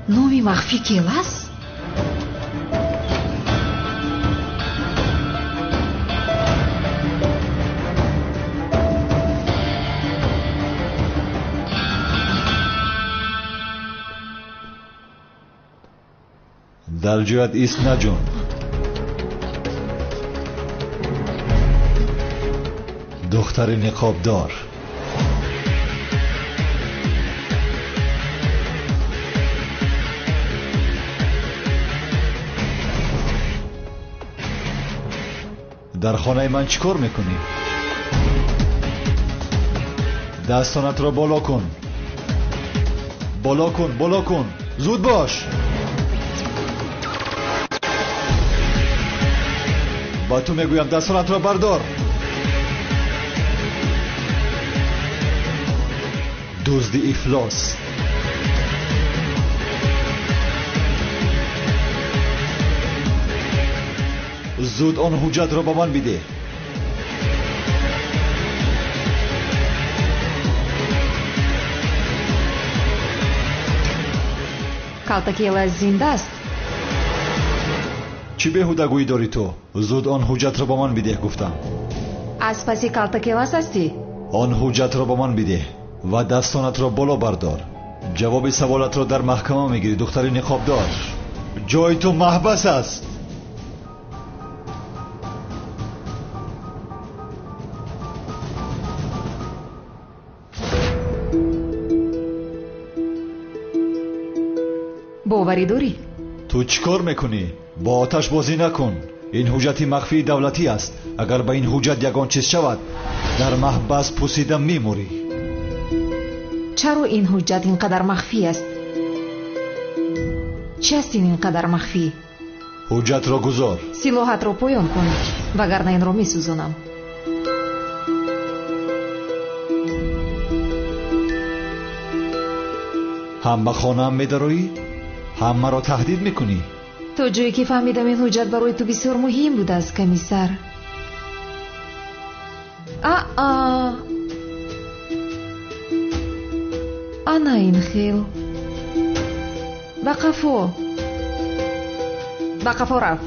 номи махфӣ келас? дар ҷоят ист наҷун. духтари ниқобдор. дар хонаи ман чӣ кор мекунӣ? дастонатро боло кун. боло кун, боло кун. зуд бош. ба ту мегӯям дастонатро бардор. дузди ифлос. зуд он ҳуҷҷатро ба ман бидеҳ. калтакиелас зинда аст? чӣ беҳудагӯӣ дорӣ ту? зуд он ҳуҷҷатро ба ман бидеҳ гуфтам. аз паси калтакиелас ҳастӣ? он ҳуҷҷатро ба ман бидеҳ ва дастонатро боло бардор. ҷавоби саволатро дар маҳкама мегирӣ, духтари ниқобдор. ҷои ту маҳбас аст. боварӣ дорӣ? ту чӣ кор мекунӣ? бо оташ бозӣ накун. ин ҳуҷҷати махфии давлатӣ аст. агар ба ин ҳуҷҷат ягон чиз шавад, дар маҳбас пусида мемурӣ. чаро ин ҳуҷҷат ин қадар махфӣ аст? чӣ аст ин қадар махфӣ? ҳуҷҷатро гузор. силоҳатро поён кун, вагарна инро месӯзонам. ҳам ба хонаам медароӣ? ҳам маро таҳдид мекунӣ? то ҷое ки фаҳмидам ин ҳуҷҷат барои ту бисёр муҳим будааст, комиссар. ана ин хел. ба қафо рав.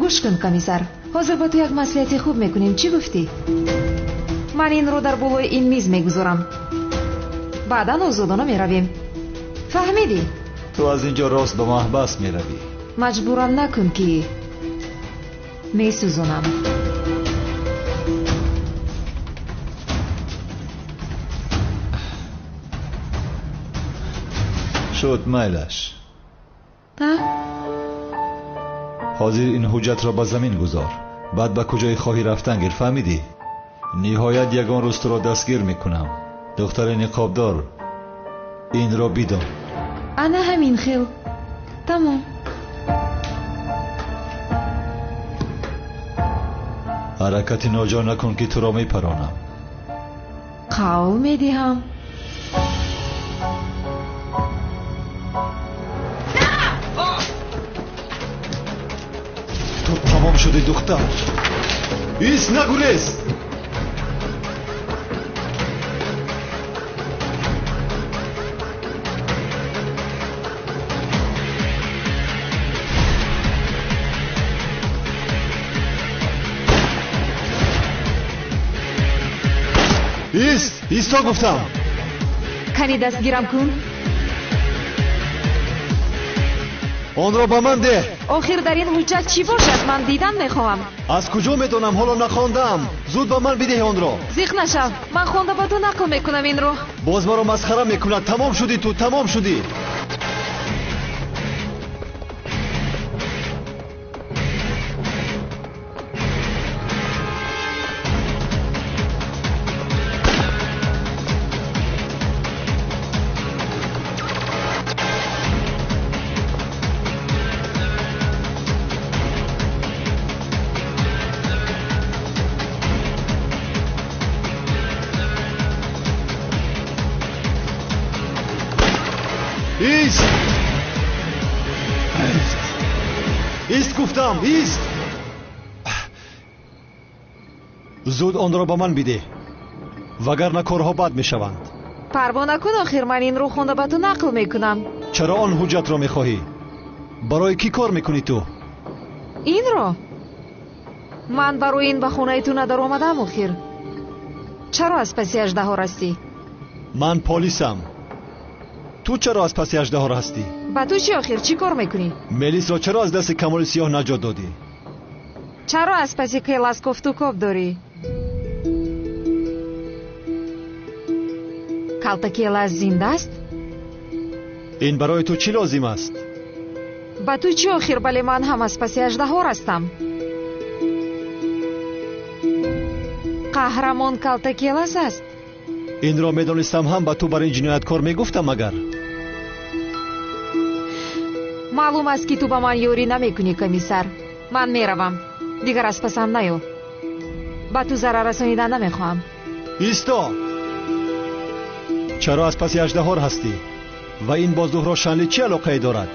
гӯш кун, комиссар. ҳозир ба ту як маслиҳати хуб мекунем. чӣ гуфтӣ? ман инро дар болои ин миз мегузорам. баъдан озодона меравем. фаҳмидӣ? ту аз ин ҷо рост ба маҳбас меравӣ. маҷбурам накун ки месӯзонам. шуд майлаш. ҳозир ин ҳуҷҷатро ба замин гузор. баъд ба куҷои хоҳӣ рафтан гир. фаҳмидӣ? ниҳоят ягон рӯз туро дастгир мекунам. духтари ниқобдор, инро бидон. ана ҳамин хел. тамом. ҳаракати ноҷо накун ки туро мепаронам. қавл медиҳам. ту тамом шуди духтар. ист, нагурез. исто гуфтам. кани дастгирам кун. онро ба ман деҳ. охир дар ин ҳуҷҷат чӣ бошад? ман дидан мехоҳам. аз куҷо метонам? ҳоло нахондаам. зуд ба ман бидеҳ онро. зиқ нашав. ман хонда ба ту нақл мекунам инро. боз маро масхара мекунад. тамом шудӣ ту, тамом шудӣ. ایست گفتم، ایست. زود آن را به من بده وگرنه کارها بد میشوند. پروانه کن آخر من این رو خونده به تو نقل میکنم. چرا آن حجت را میخواهی؟ برای کی کار میکنی تو؟ این رو من برای این به خونه تو ندار آمدم آخر. چرا از پسی اژدها رستی؟ من پلیسم. تو چرا از پسی اژدها هستی؟ با تو چی آخر؟ چی کار میکنی؟ ملیس را چرا از دست کمال سیاه نجات دادی؟ چرا از پسی کیلاس کفتو کب داری؟ کالتا کیلاس زنده است؟ این برای تو چی لازم است؟ با تو چی آخر؟ بله من هم از پسی اژدها رستم. قهرمان کالتا کیلاس است. این را میدانستم هم به تو برای این جنایتکار میگفتم. مگر معلوم است که تو با من یوری نمیکنی کمیسر. من میروم دیگر از پسم نیو. با تو ضرر رسانیدن نمیخواهم. ایستا. چرا از پسی اژدها هستی؟ و این با زهرا شنلی چی علاقه دارد؟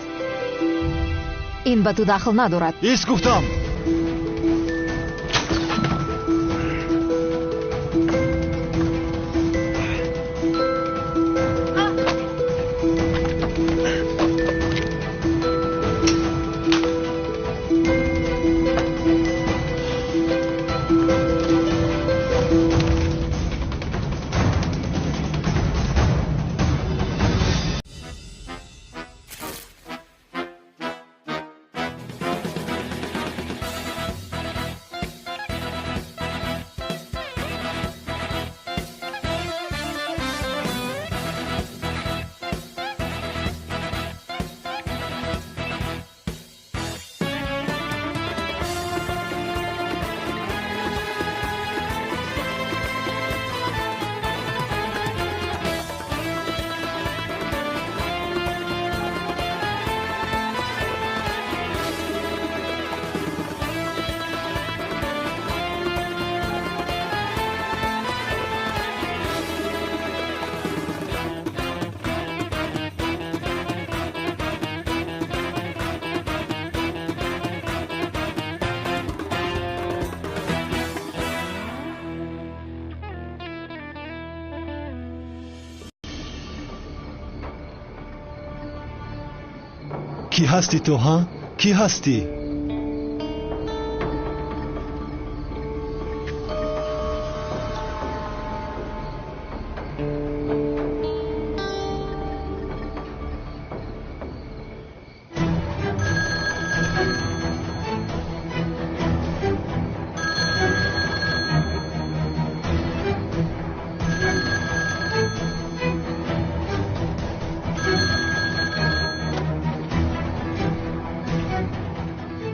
این به تو دخل ندارد. ایست گفتم. کی هستی تو ها؟ کی هستی؟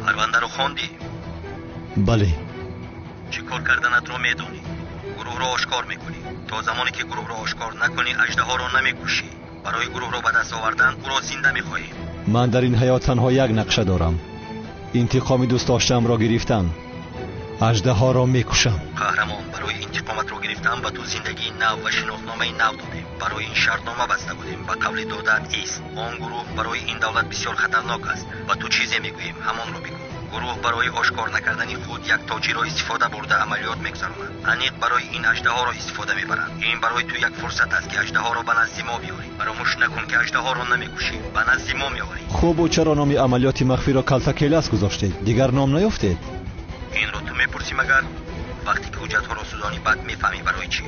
پرونده رو خوندی؟ بله. چی کار کردنت رو میدونی؟ گروه رو آشکار میکنی. تا زمانی که گروه رو آشکار نکنی اژدها رو نمیکشی. برای گروه رو به دست آوردن او را زنده میخواهی. من در این حیات تنها یک نقشه دارم. انتقام دوست داشتم را گرفتن. اژدها را میکشم. قهرمان، برای انتقامت رو گرفتن به تو زندگی نو و شناخنامه نو دادیم. برای این شرطنامه بسته بودیم. به قول دادت ایست. آن گروه برای این دولت بسیار خطرناک است. و تو چیزی میگوییم همان رو بگو. گروه برای آشکار نکردن خود یک تاجر را استفاده برده عملیات میگذراند. انیق برای این اژدها را استفاده میبرند. این برای تو یک فرصت است که اژدها را به نزد ما بیاری. فراموش نکن که اژدها را نمیکشی، به نزد ما میآوری. خوب و چرا نام عملیات مخفی را کالتا کیلاس گذاشتید؟ دیگر نام نیافتید؟ این رو تو میپرسی مگر؟ وقتی که حجت ها را سوزانی بعد میفهمی برای چی.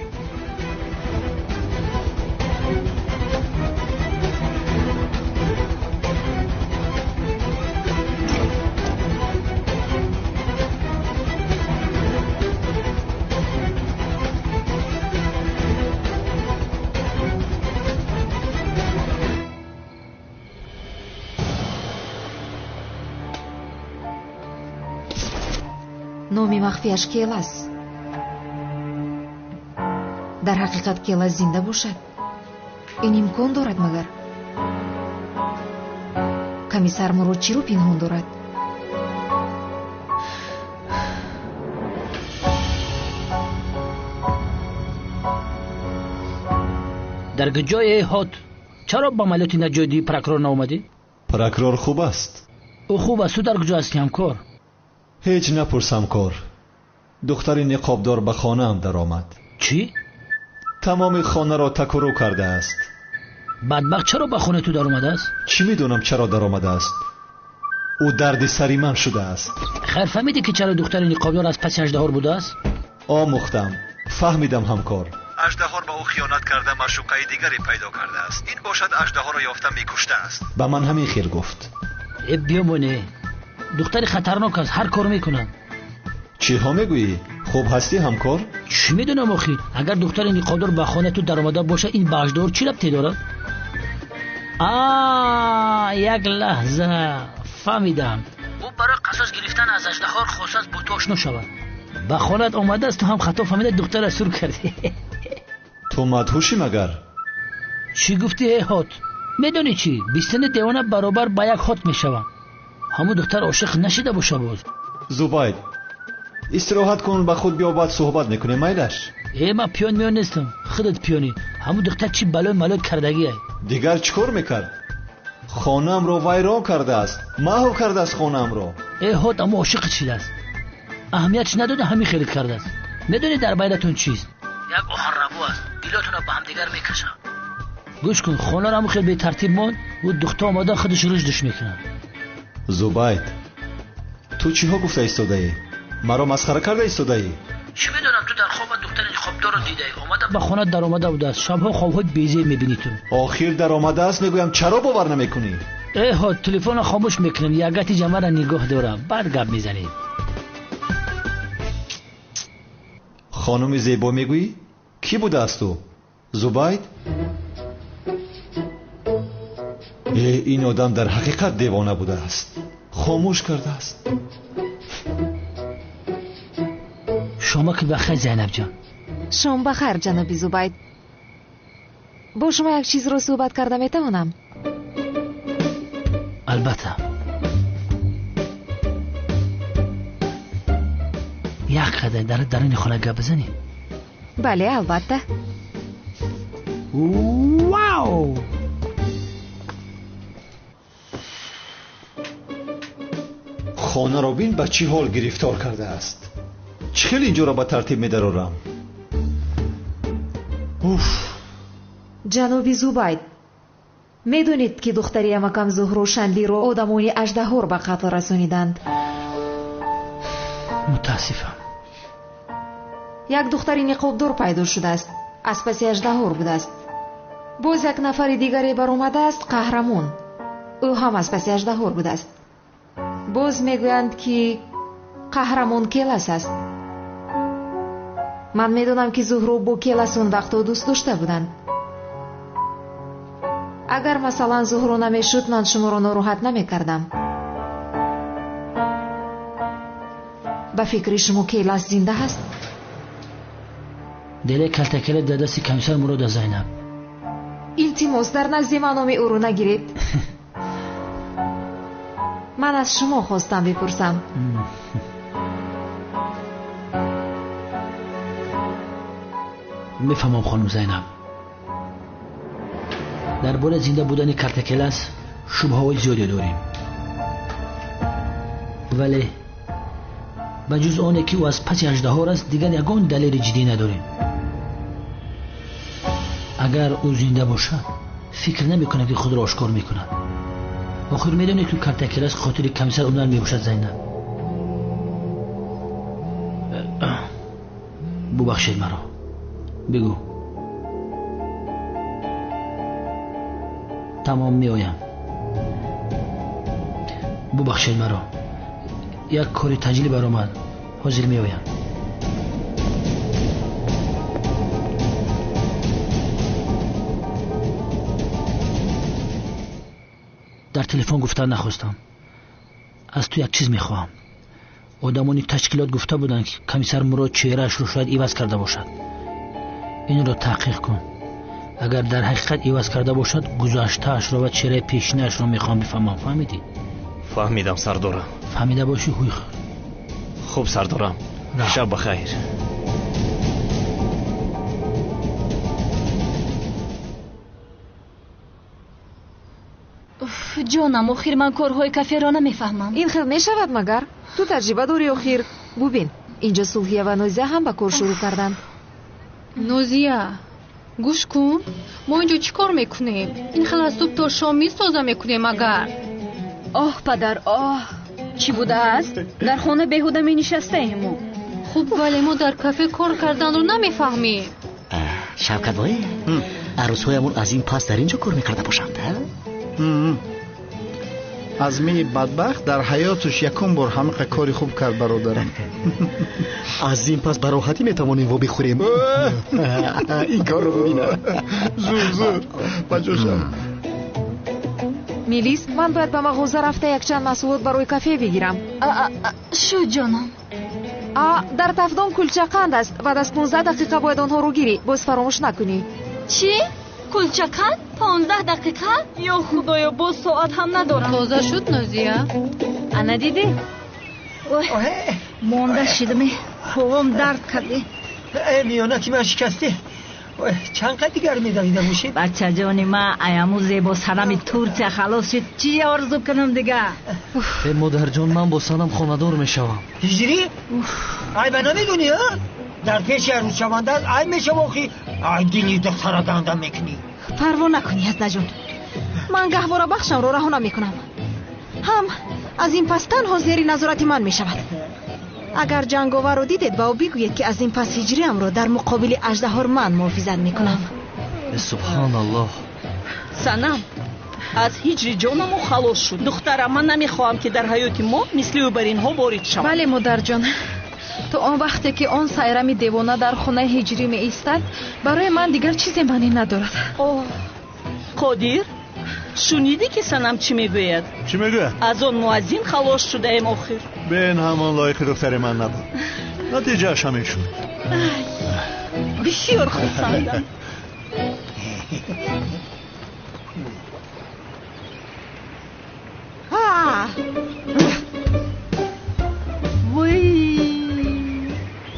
نامی مخفیش کیلاس. در حقیقت کیلاس زنده باشد. این امکان دارد مگر؟ کمیسر مراد چی رو پنهان دارد؟ در جای هات چرا با عملیات نجادی پرکرار نامدی؟ پرکرار خوب است. او خوب است. تو در کجا هستی همکار؟ هیچ نپرسم کار. دختر نقابدار به خانه‌ام درآمد. چی؟ تمام خانه را تکرو کرده است. بدبخت چرا به خانه تو در اومده است؟ چی میدونم چرا درآمده است. او درد سری من شده است. خیر فهمیدی که چرا دختر نقابدار از پس اژدها بوده است؟ آموختم، فهمیدم همکار. اژدها به او خیانت کرده معشوقه دیگری پیدا کرده است. این باشد اژدها را یافته میکشته است. به من همین خیر گفت. بیامونه دختر خطرناک است، هر کار میکنن. چی ها میگویی؟ خوب هستی همکار؟ چی میدونم آخی؟ اگر دختر نقابدار به خانه تو در آمده باشه این به اژدها چی ربطی داره؟ یک لحظه فهمیدم. او برای قصاص گرفتن از اژدها خواست است با تو آشنا شود. به خانه‌ات آمده است تو هم خطا فهمیده دختر را سور کردی. تو مدهوشی مگر؟ چی گفتی هات؟ میدونی چی؟ بیستن دیوانه برابر با یک هات میشوم. همون دختر عاشق نشیده باشه باز. زبید استراحت کن، به خود بیا بعد صحبت میکنیم میلش. من پیان میان نیستم، خودت پیانی. همون دختر چی بلای ملای کردگی است. دیگر چیکار میکرد؟ خانه‌ام رو ویران کرده است، محو کرده است خانه‌ام رو. هات اما عاشق چیده است، اهمیتش نداده همین خیلی کرده است. میدونی در بینتون چیست؟ یک آهن ربو است، گیلاتون رو به هم دیگر میکشه. گوش کن، خانه رو خیلی به ترتیب مان و دختر آماده خودش رشدش میکنه. زبید تو چی ها گفته ایستاده ای؟ مرا مسخره کرده ایستاده ای؟ چی میدونم تو در خواب دختر نقابدار رو دیده ای، اومده به خانه در آمده بوده است. شبها خوابهای بیزی میبینی تو. آخر در آمده است میگویم چرا باور نمیکنی؟ ها تلفن خاموش میکنیم، یگتی جمعه را نگاه دارم بعد گپ میزنیم. خانم زیبا میگویی؟ کی بوده است تو؟ زبید؟ این آدم در حقیقت دیوانه بوده است، خاموش کرده است. شما که بخیر زینب جان. شما بخیر جناب زبید. با شما یک چیز رو صحبت کرده میتوانم؟ البته. یک قدر در این خانه گپ بزنیم؟ بله البته. واو خانه را بین به چی حال گرفتار کرده است. چخیل اینجا را به ترتیب می درارم. جناب زبید میدونید که دختری امکم زهر و شندی رو آدمانی اژدها به قتل رسانیدند. متاسفم. یک دختری نقابدار پیدا شده است، از پس اژدها بوده است. باز یک نفر دیگری بر آمده است، قهرمان. او هم از پس اژدها بوده است. باز میگویند که قهرمان کیلس است. من میدونم که زهرا با کیلس اون وقتا دوست داشته بودند. اگر مثلا زهرا نمیشد من شما را ناراحت نمیکردم. به فکر شما کیلس زنده هست؟ دل کلتکل در دست کمیسر مراد زینب. التماس در نزد من نام او رو نگیرید. من از شما خواستم بپرسم. میفهمم خانم زینب. درباره زنده بودن کلتکلس شبهه‌های زیادی داریم، ولی به جز آنه که او از پس اژدها است دیگر یگان دلیل جدی نداریم. اگر او زنده باشد فکر نمیکنه که خود را آشکار میکنه. آخر میدونه که کلتکلس خاطر کمیسر اونر میباشد. زینب ببخشید مرا، بگو. تمام میآیم. ببخشید مرا، یک کاری تجلی برآمد، حاضر میآیم. در تلفن گفتن نخواستم. از تو یک چیز میخواهم. آدمانی تشکیلات گفته بودند که کمیسر مراد چهرهش رو شاید عوض کرده باشد. این را تحقیق کن. اگر در حقیقت عوض کرده باشد گذشته‌اش را و چهره پیشینه‌اش را میخوام بفهمم. فهمیدی؟ فهمیدم سردارم. فهمیده باشی هوی خیر. خوب سردارم. شب بخیر. جانم آخر من کارهای کافی را نمیفهمم. این خیلی میشود مگر؟ تو تجربه داری آخر. ببین اینجا سوحیه و نوزیه هم به کار شروع کردند. نوزیه گوش کن، ما اینجا چی کار میکنیم؟ این خیلی از صبح تا شام میسازه میکنیم. اگر آه پدر آه، چی بوده است؟ در خانه بیهوده می نشسته ایمو. خوب ولی ما در کافه کار کردن رو نمیفهمیم. شوکت بایی عروسهایمون از این پس در اینجا کار میکرده باشند. عزمی بدبخت در حیاتش یکم بار همه کاری خوب کرد برادرم. از این پس براحتی میتوانیم و بخوریم. این کار رو ببینه. زور بجوشم. میلیس، من باید به مغازه رفته یک چند مسئولات برای کافه بگیرم. شو جانم. در تفدان کلچه قند است. بعد از 15 دقیقه باید آنها رو گیری. باز فراموش نکنی. چی؟ کلچه قند؟ 15 دقیقه؟ یا خدایا باز ساعت هم ندارم. تازه شد نوزیه. انا دیدی؟ مانده شدم، پاهم درد کرده. میانه که من شکسته. چند قد دیگر میدویده باشید؟ بچه جانی من ایامو زیبا سنم تورتیا خلاص شد. چی آرزو کنم دیگه؟ مادر جان من با سنم خاندار میشوم. هجری؟ ای به نمیدونی ها؟ در پیش روز شونده است ای میشواخی ای دینی دختره گندم میکنی. پروا نکنی از نجون، من گهواره بخشم رو رها نمیکنم. هم از این پس تنها زیر نظارت من میشود. اگر جنگاور رو دیدید با او بگویید که از این پس هجری هم رو در مقابل اژدها من محافظت میکنم. سبحان الله. سنم از هجری جانمو خلاص شد. دخترم من نمیخواهم که در حیات ما مثل او بر اینها وارد شود. بله مادر جان، تو آن وقتی که آن سایرمی دیوانه در خانه هجری می ایستد برای من دیگر چیزی معنی ندارد. قادر شنیدی که سنم چی میگوید؟ چی میگوید؟ از آن مؤذن خلاص شده ایم آخر. بین همان لایق دختر من نبود. نتیجه همین شد. بسیار خوب فهمیدم.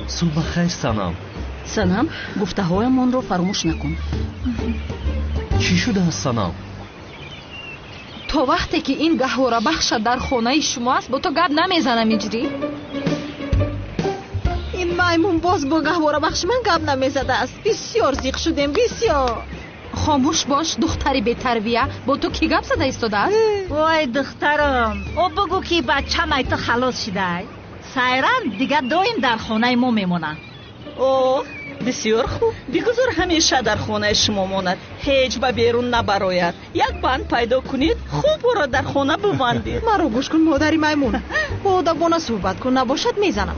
صبح خیر سنم. سنم گفته هایمان رو فراموش نکن. چی شده است سنم؟ تا وقتی که این گهواره بخش در خانه شما است با تو گپ نمیزنم هجری. این میمون باز با گهواره بخش من گپ نمیزده است. بسیار زیق شدیم بسیار. خاموش باش دختری بی تربیه، با تو کی گپ زده ایستاده است؟ وای دخترم او بگو که بچه مای تو خلاص شده. سایران دیگه دایم در خانه ما میمونن. اوه بسیار خوب، بگذار همیشه در خانه شما ماند، هیچ به بیرون نبراید. یک بند پیدا کنید خوب را در خانه ببندید. مرا گوش کن مادری میمون، با ادبانه صحبت کن، نباشد میزنم.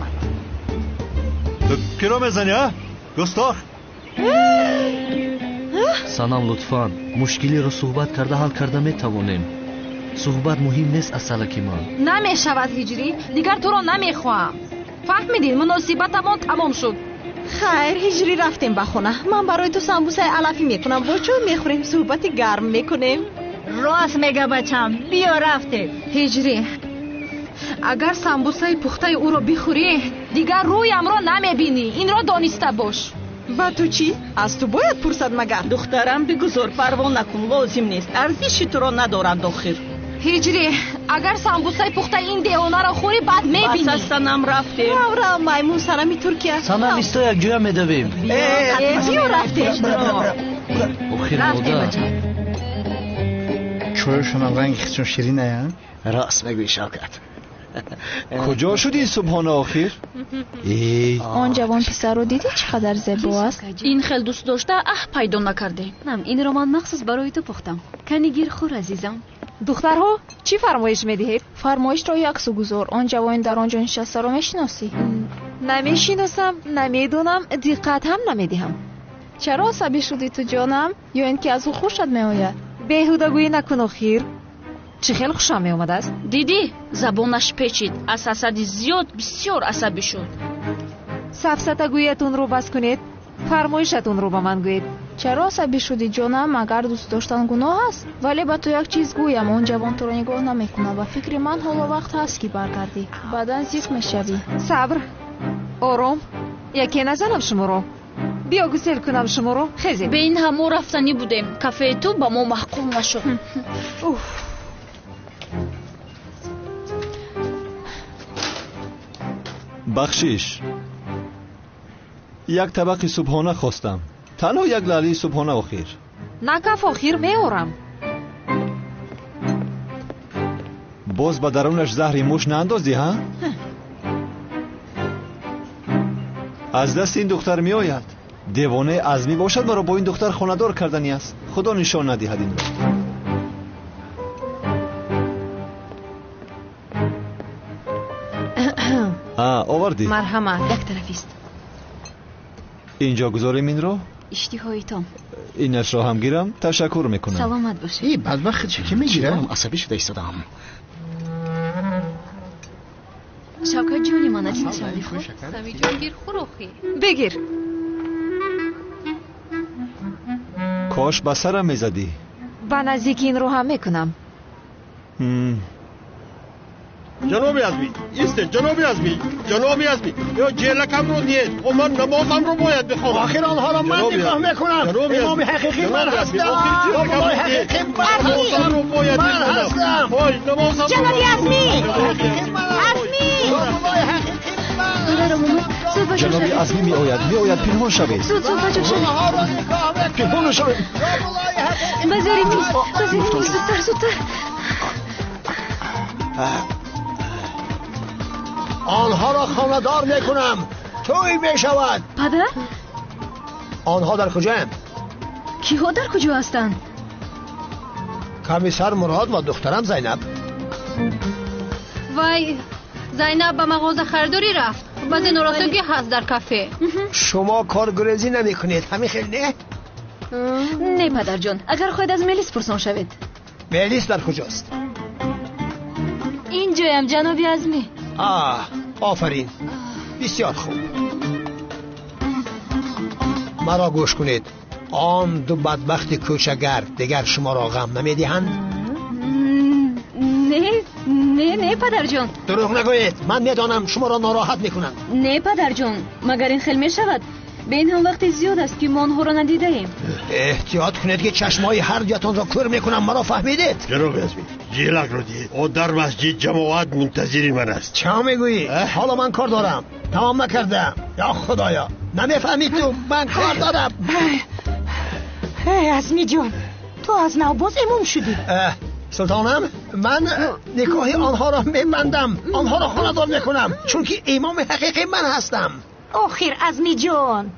کی را میزنی ها؟ گستاخ. سنم لطفاً مشکلی رو صحبت کرده حل کرده میتوانیم. صحبت مهم نیست از سلکی من. نمیشود هجری، دیگر تو را نمیخواهم. فهمیدین مناسبتمان تمام شد. خیر هجری رفتیم به خونه. من برای تو سمبوسه علفی میکنم، با چون میخوریم صحبت گرم میکنیم. راست میگه بچم، بیا رفتیم. هجری اگر سمبوسه پخته او را بخوری دیگر رویم را نمیبینی، این را دانسته باش. با تو چی؟ از تو باید پرسد مگر؟ دخترم بگذار پروا نکن، لازم نیست، ارزشی تو را ندارد آخر. هجری اگر سمبوسه پخته این دیوانه را خوری بعد میبینی. بس سنم رفتیم. را میمون سنمی ترکیه. سنم ایستا یک جوی میدویم. بیا رفتیم. آخر مادر چویشون رنگ خیچون شیرینه ها؟ راست میگوی شوکت. کجا شدی صبحانه آخر؟ آن جوان پسر رو دیدی چقدر زیبا است؟ این خیلی دوست داشته پیدا نکرده. نم این رو من مخصوص برای تو پختم. کنی گیر خور عزیزم. دخترها چی فرمایش میدهید؟ فرمایش رو یک سو گذار. آن جوان در آنجا نشسته رو میشناسی؟ نمیشناسم، نمیدونم، دقت هم نمیدهم. چرا عصبی شدی تو جانم؟ یا اینکه از او خوشت میآید؟ بیهودگویی نکن خیر. چه خیلی خوشم میومد است. دیدی زبانش پیچید، از حسد زیاد بسیار عصبی شد. سفسطه‌گوییتون رو بس کنید، فرمایشتون رو به من گویید. چرا عصبی شدی جانم؟ مگر دوست داشتن گناه است؟ ولی با تو یک چیز گویم، اون جوان تو رو نگاه نمیکنه و فکر من حالا وقت هست که برگردی، بعداً زیق میشوی. صبر، آرام، یکی نزنم شما رو. بیا گسل کنم شما رو. خیزی به این همو رفتنی بودیم، کافه تو با ما محکوم نشد. بخشش. یک طبق صبحانه خواستم. تنها یک لعله صبحانه آخر. نه کف آخر میارم. باز به درونش زهر موش ناندازی ها؟ از دست این دختر می آید. دیوانه عزمی باشد مرا با این دختر خاندار کردنی است. خدا نشان ندهد این را. آوردی؟ مرحمت. یک طرفی است. اینجا گذاریم این را؟ اشتهایتان. اینش را هم گیرم. تشکر میکنم. سلامت باشه. ای بدبخت چه میگیره؟ عصبی شده ایستادم. شوکت جونی من چی نشدی خود؟ سمی جون گیر خوروخی. بگیر. کاش به سرم میزدی. به نزدیک این رو هم میکنم. جنابی ازمی ایسته. جنابی ازمی یا جلکم رو دید و من نمازم رو باید بخوام. آخر آنها را من نگاه میکنم. امام حقیقی من هستم. امام حقیقی من هستم. جنابی ازمی جنابی عزمی می آید پنهان شوید. پنهان شوید. بذاریم نیست زودتر. آنها را خاندار میکنم. توی بشود. پدر؟ آنها در کجاند؟ کیها در کجا هستند؟ کمیسر مراد و دخترم زینب. وای زینب به مغازه خریداری رفت. بعض نوراسوگی هست در کافه. شما کارگریزی نمی کنید همین خیلی نه؟ نه پدر جان، اگر خواهید از ملیس پرسان شوید. ملیس در کجاست؟ اینجایم جنابی ازمی. آفرین، بسیار خوب. مرا گوش کنید. آن دو بدبخت کوچگر دیگر شما را غم نمیدهند؟ نه پدر جان. دروغ نگویید. من میدانم شما را ناراحت میکنند. نه پدر جان، مگر این خیل می شود؟ به این هم وقت زیاد است که ما آنها را ندیده ایم. احتیاط کنید که چشمای هر جاتان را کور میکنم. مرا فهمیدید؟ جناب ازمی جیلک رو دید و در مسجد جماعت منتظری من است. چه میگویی؟ حالا من کار دارم. تمام نکردم. یا خدایا نمیفهمید تو؟ من کار دارم. ازمی جان تو از نو باز امام شدی. سلطانم من نکاح آنها را میبندم. آنها را خاندار میکنم چون که امام حقیقی من هستم. آخر ازمی جان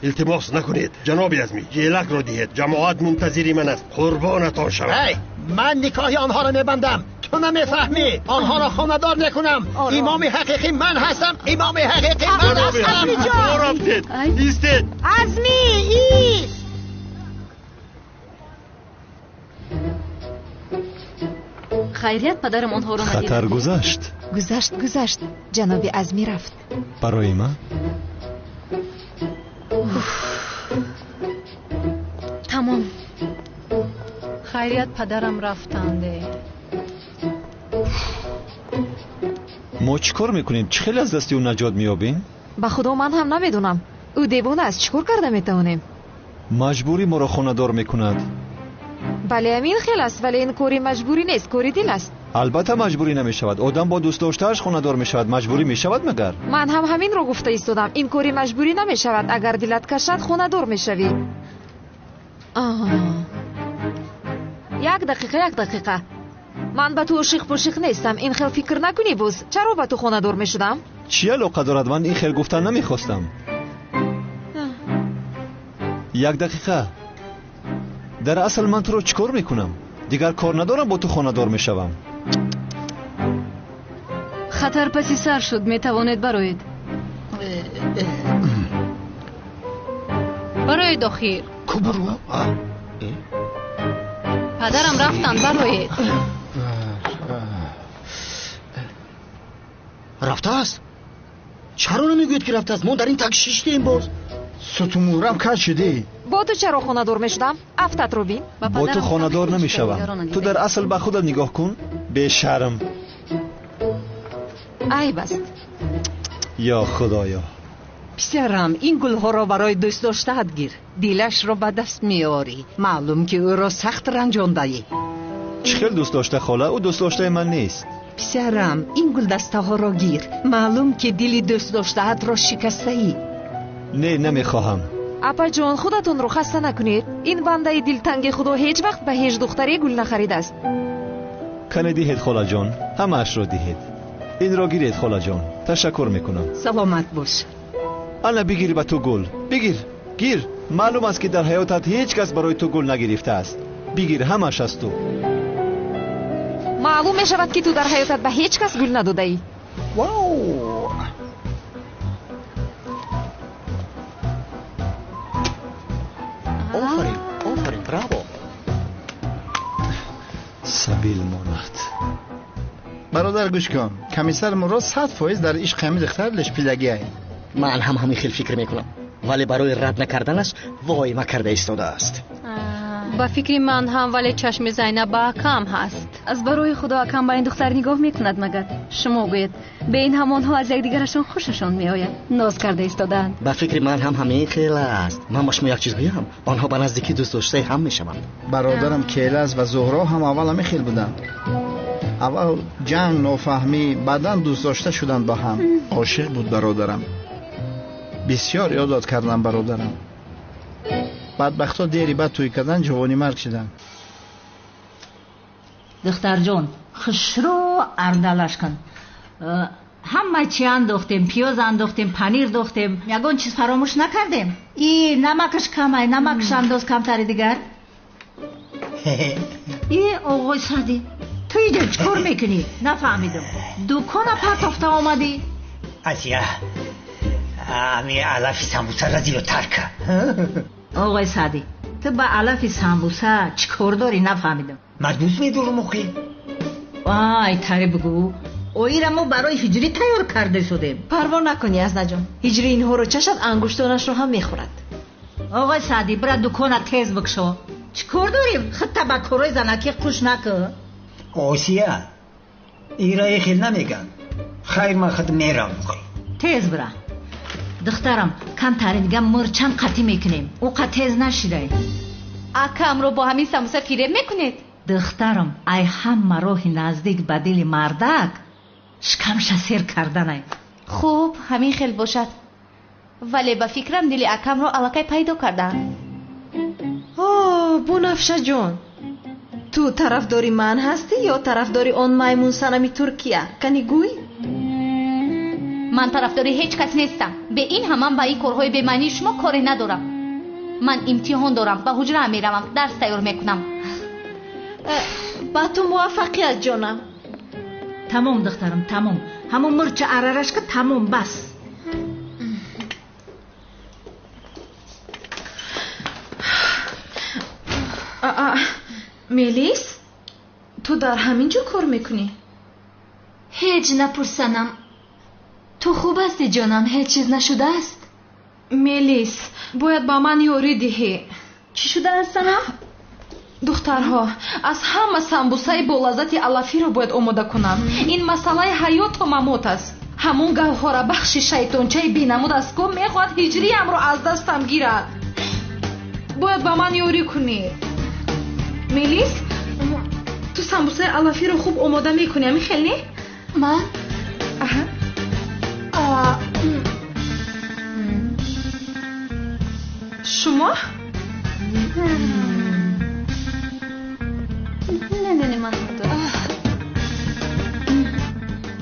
التماس نکنید جناب ازمی جیلک رو دید. جماعت منتظری من است. قربانتان شوم. من نکاح آنها را میبندم. تو نمیفهمی. آنها را خاندار میکنم. امام حقیقی من هستم. امام حقیقی من هستم. ازمی جان ایستید. ازمی ایست. خیریت پدرم آنها را ندید. خطر گذشت. جنابی ازمی رفت. برای من؟ تمام. خیریت پدرم رفتنده. ما چیکار میکنیم؟ چه خیلی از دستی اون نجات میابیم؟ به خدا من هم نمیدونم. او دیوانه است. چیکار کرده میتونیم؟ مجبوری ما را خاندار میکند. بله همین خیلی است، ولی این کوری مجبوری نیست، کوری دل است. البته مجبوری نمیشود. آدم با دوست داشتهش خاندار میشود. مجبوری میشود مگر؟ من هم همین رو گفته ایستادم. این کوری مجبوری نمیشود. اگر دلت کشد خاندار میشوی. یک دقیقه. من به تو عاشق پوشیق نیستم. این خیل فکر نکنی بوز. چرا به تو خاندار میشدم؟ چی علاقه دارد؟ من این خیل گفتن نمیخواستم. یک دقیقه. در اصل من تو رو چیکار میکنم؟ دیگر کار ندارم با تو خاندار میشوم. خطر پسی سر شد. میتوانید برایید. برایید آخیر. برو. پدرم رفتن. برایید. رفته است؟ چرا نمیگوید که رفته است؟ ما در این تک شیشتیم باز. ستمورم کج شدی. با تو چرا خاندار میشدم؟ افتت رو بین. با تو خاندار نمیشوم. تو در اصل به خودت نگاه کن. به شرم. ای بس. یا خدایا. پسرم این گلها را برای دوست داشته‌ات گیر. دلش را به دست میاری. معلوم که او را سخت رنجانده‌ای. چه خیلی دوست داشته خاله؟ او دوست داشته من نیست. پسرم این گل دسته ها را گیر. معلوم که دلی دوست داشته‌ات را شکسته ای. نه نمیخواهم. اپا جان خودتون رو خسته نکنید. این بنده دلتنگ خدا هیچ وقت به هیچ دختری گل نخرید است. کنه دهید خاله جان، همه اش را دهید. این را گیرید خاله جان. تشکر میکنم. سلامت باش. انا بگیر به تو گل. بگیر. گیر. معلوم است که در حیاتت هیچ کس برای تو گل نگرفته است. بگیر، همش از تو. معلوم می شود که تو در حیاتت به هیچ کس گل نداده ای. واو. آفرین براو. سبیل ماند. برادر گوش کن. کمیسر مراد 100% در عشق همین دختر لشپیلگی است. من هم همین خیلی فکر میکنم، ولی برای رد نکردنش وای ما کرده ایستاده است. با فکری من هم، ولی چشم زینب با اکم هست. از برای خدا اکم با این دختر نگاه میکند مگر؟ شما گوید به این همانها از یکدیگرشان خوششان میآید، ناز کرده ایستادند. با فکری من هم همین خیلی است. من با شما یک چیز بگم، آنها به نزدیکی دوست داشته هم میشوند. برادرم کیلاس و زهرا هم اول همین خیلی بودند. اول جنگ نافهمی، بعداً دوست داشته شدند با هم. عاشق بود برادرم. بسیار یادت کردم برادرم. بدبختا دیری بعد توی کردن جوانی مرگ شدن. دختر جان خشرو اردلش کن. همه چی انداختیم، پیاز انداختیم، پنیر دوختیم، یگان چیز فراموش نکردیم. ای نمکش کمه، نمکش انداز کمتری دیگر. ای آقای سعدی تو اینجا چکار میکنی؟ نفهمیدم. دکان پرتافته آمدی؟ آسیا امی علفی سمبوسه را زیرو ترکه. آقای سعدی تو با علف سمبوسه چکار داری؟ نفهمیدم. مدبوس میدورو مخی. وای تری بگو. اوی را ما برای هجری تیار کرده شدیم. پروا نکنی از نجام. هجری اینها رو چشد انگشتانش رو هم میخورد. آقای سعدی برا دکانت تیز بکشو. چکار داریم؟ خود تبکروی زنکی خوش نکن. آسیا ایرای خیل نمیگن. خیر من خود میرم مخی. تیز برا. دخترم کم ترین دیگه مرچن قطی میکنیم. او قط تیز نشیده. اکم رو با همین سموسه فیره میکنید؟ دخترم ای هم راه نزدیک به دل مردک شکمش سیر کردنه. خوب همین خیل باشد، ولی با فکرم دل اکم رو علاقه پیدا کردن. بنفشه جان، تو طرفداری من هستی یا طرفداری اون میمون صنمی ترکیه؟ کنی گوی؟ من طرفداری هیچ کس نیستم. به این هم با این کارهای بی‌معنی شما کاری ندارم. من امتحان دارم، به حجره میروم، درس تیار میکنم. با تو موافقیت جانم. تمام دخترم تمام. همون مرچ عررش که تمام بس. میلیس تو در همینجا کار میکنی؟ هیچ نپرسنم. تو خوب هستی جانم؟ هیچ چیز نشده است؟ میلیس باید با من یاری دهی. چی شده هستنم؟ دخترها از همه سمبوسه با لذت علفی رو باید آماده کنم. این مسئله حیات و ممات است. همون گوهر بخش شیطانچه بینمود از که میخواد هجری هم رو از دستم گیرد. باید با من یاری کنی. میلیس تو سمبوسه علفی رو خوب آماده میکنی همین خیلی؟ من؟ شما؟ نه من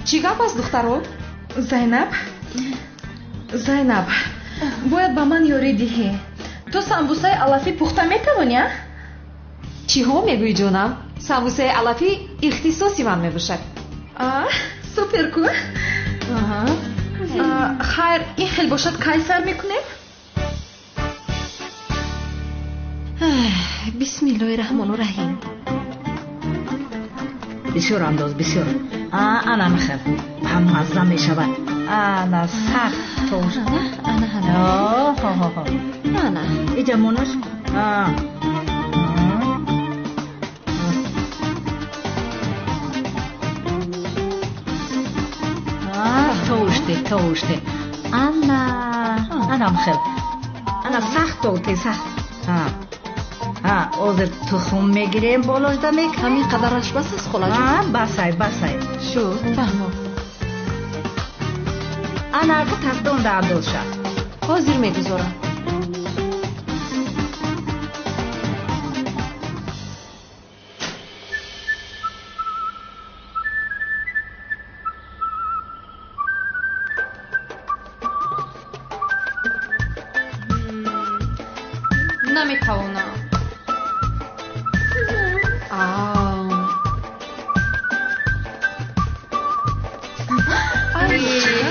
چی گپ است دخترو؟ زینب باید با من یاری دهی. تو سمبوسه علفی پخته میتوانی؟ چی ها میگوی جانم؟ سمبوسه علفی اختصاصی من میباشد. سوپر کو. خیر این خیلی باشد کی سر میکنیم؟ بسم الله الرحمن الرحیم. بسیار انداز بسیار. انا نخیر هم مزه می شود. انا سخت توش. انا ایجا مونش. توشته انا مخیر. انا سخت توتی سخت. озир тухм мегирем болошда мек ҳамин қадараш бас аст холаҷон. басай шуд фаҳмо анака тастон дардоша ҳозир мегузорам. наметавонам.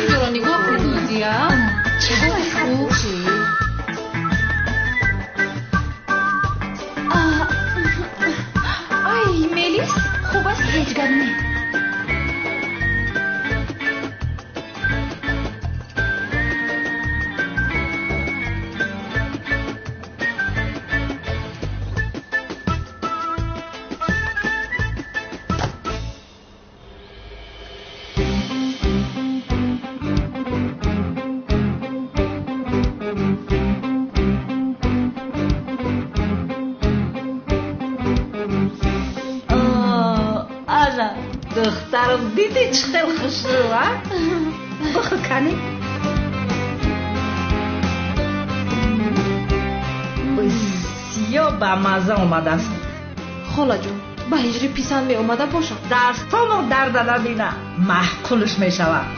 зора нигоҳ кун Нозия. ай мелис хуб аст ҳеҷ гап не. духтарам диди чӣ хел хушрӯ бихӯ кани бисёр бамаза омадааст. холаҷон ба ҳиҷрӣ писанд меомада бошад. дастону дарданадина маҳқулш мешавад.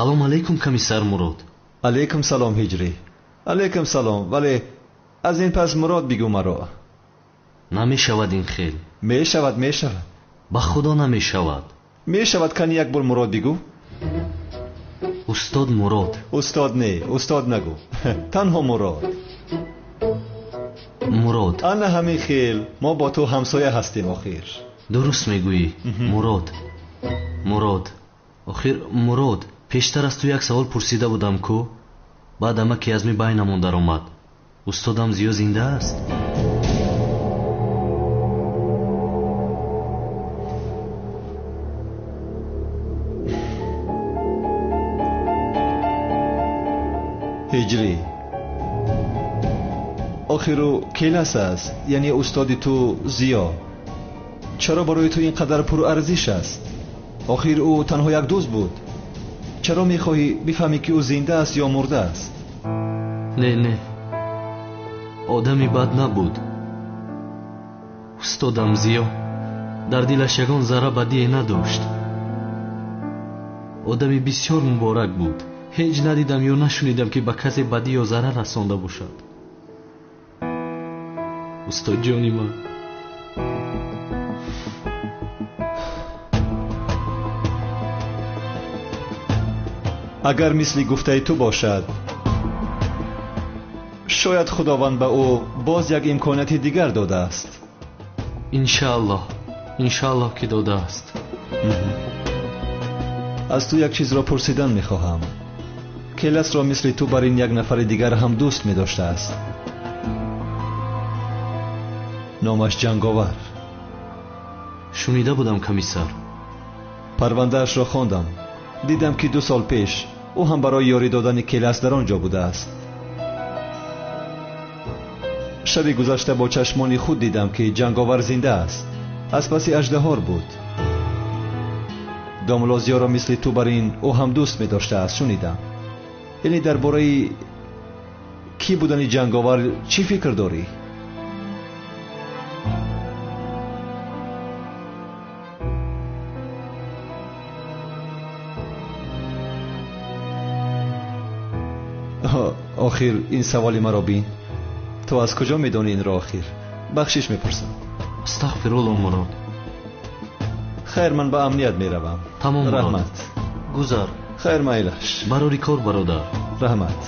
салом алейкум комиссар Мурод. алейкум салом ҳиҷрӣ. алейкум салом. вале аз ин пас Мурод бигӯ маро. намешавад ин хел. мешавад. ба худо намешавад. мешавад. кани як бор Мурод бигӯ. устод Мурод. устод не, устод нагӯ. танҳо Мурод. Мурод. ана ҳамин хел мо бо ту ҳамсоя ҳастем. охир дуруст мегӯӣ. Мурод. охир Мурод, пештар аз ту як савол пурсида будам ку. баъд амаки азми байнамон даромад. устодам зиё зинда аст? ҳиҷрӣ, охиру келас аст, яъне устоди ту зиё. чаро барои ту ин қадар пурарзиш аст? охир ӯ танҳо як дӯст буд. чаро мехоҳӣ бифаҳмӣ ки ӯ зинда аст ё мурда аст? не, одами бад набуд. устодам зиё дар дилаш ягон зарра бадие надошт. одами бисёр муборак буд. ҳеҷ надидам ё нашунидам ки ба касе бадӣ ё зарар расонда бошад. устодҷони ман, агар мисли гуфтаи ту бошад, шояд худованд ба ӯ боз як имконияти дигар додааст. иншааллоҳ ки додааст. аз ту як чизро пурсидан мехоҳам. келасро мисли ту бар ин як нафари дигар ҳам дӯст медоштааст? номаш ҷанговар. шунида будам комиссар. парвандаашро хондам. дидам ки 2 сол пеш ӯ ҳам барои ёрӣ додани келас дар он ҷо будааст. шаби гузашта бо чашмони худ дидам ки ҷанговар зинда аст. аз паси аждаҳор буд. домлозиёро мисли ту бар ин ӯ ҳам дӯст медоштааст. шунидам. яъне дар бораи кӣ будани ҷанговар чӣ фикр дорӣ? охир ин саволи маро бин. ту аз куҷо медонӣ инро? охир бахшиш мепурсам. астағфируллоҳ мурод. хайр, ман ба амният меравам. тамом мурод. раҳмат. гузар. хайр майлаш. барори кор бародар. раҳмат.